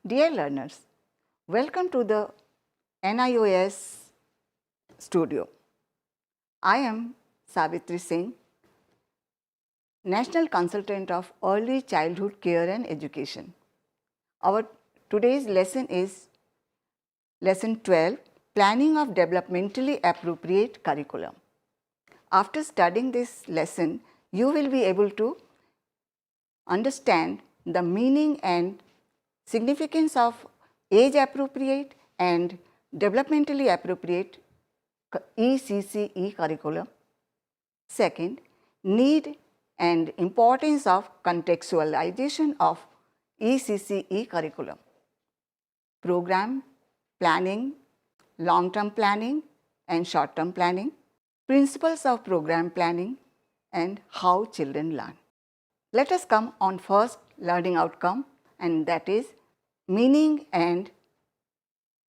Dear learners, welcome to the NIOS studio. I am Savitri Singh, National Consultant of Early Childhood Care and Education. Our today's lesson is Lesson 12, Planning of Developmentally Appropriate Curriculum. After studying this lesson, you will be able to understand the meaning and significance of age appropriate and developmentally appropriate ECCE curriculum. Second, need and importance of contextualization of ECCE curriculum. Program planning, long-term planning and short-term planning, principles of program planning and how children learn. Let us come on first learning outcome, and that is meaning and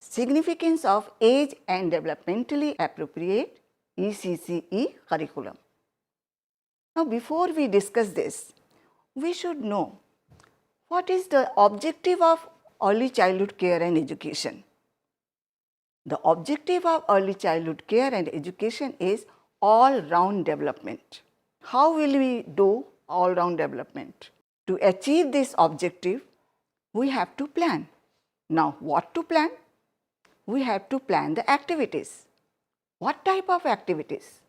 significance of age and developmentally appropriate ECCE curriculum. Now, before we discuss this, we should know what is the objective of early childhood care and education. The objective of early childhood care and education is all-round development. How will we do all-round development? To achieve this objective, we have to plan. Now, what to plan? We have to plan the activities. What type of activities?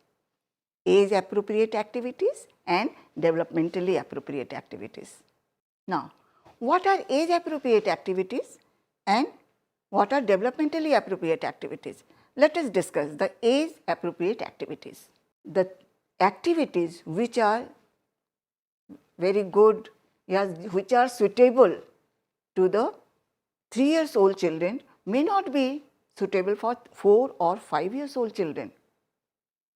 Age appropriate activities and developmentally appropriate activities. Now, what are age appropriate activities and what are developmentally appropriate activities? Let us discuss the age appropriate activities. The activities which are very good, which are suitable to the 3 years old children may not be suitable for 4 or 5 years old children.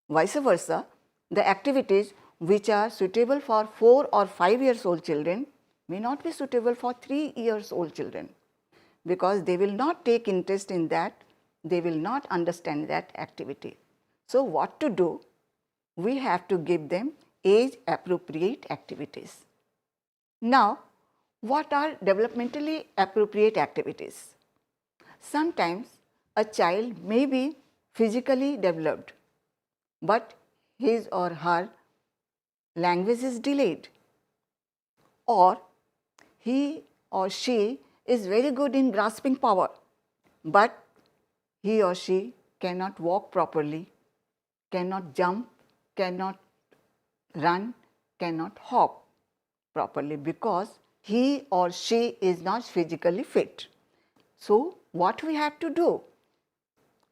Vice versa, the activities which are suitable for 4 or 5 years old children may not be suitable for 3 years old children, because they will not take interest in that, they will not understand that activity. So, what to do? We have to give them age appropriate activities. Now, what are developmentally appropriate activities? Sometimes a child may be physically developed, but his or her language is delayed, or he or she is very good in grasping power, but he or she cannot walk properly, cannot jump, cannot run, cannot hop properly because he or she is not physically fit. So, what we have to do?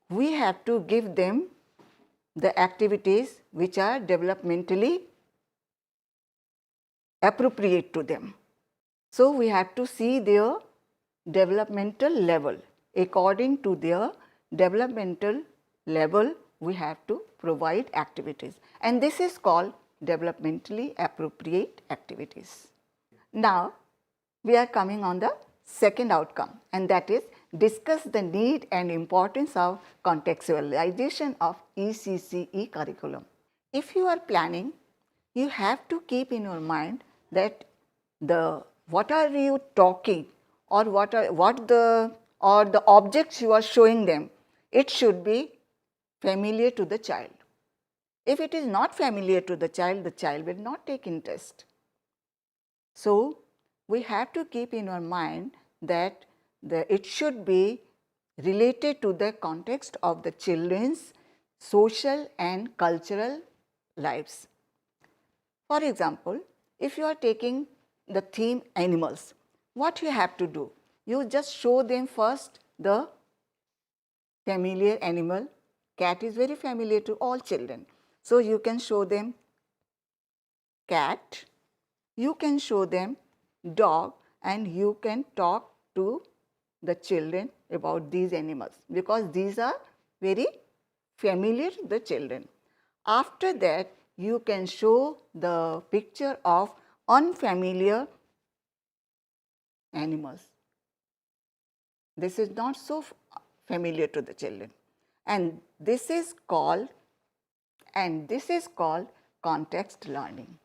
We have to give them the activities which are developmentally appropriate to them. So, we have to see their developmental level. According to their developmental level, we have to provide activities, and this is called developmentally appropriate activities. Now, we are coming on the second outcome, and that is discuss the need and importance of contextualization of ECCE curriculum. If you are planning, you have to keep in your mind that what are you talking or the objects you are showing them, it should be familiar to the child. If it is not familiar to the child will not take interest. So, we have to keep in our mind that it should be related to the context of the children's social and cultural lives. For example, if you are taking the theme animals, what you have to do? You just show them first the familiar animal. Cat is very familiar to all children. So, you can show them cat, you can show them dog, and you can talk to the children about these animals because these are very familiar to the children. After that, you can show the picture of unfamiliar animals. This is not so familiar to the children, and this is called context learning.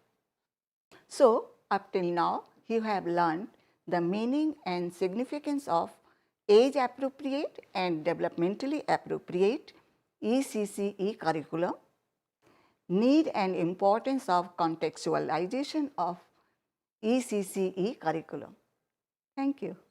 So, up till now you have learned the meaning and significance of age appropriate and developmentally appropriate ECCE curriculum, need and importance of contextualization of ECCE curriculum. Thank you.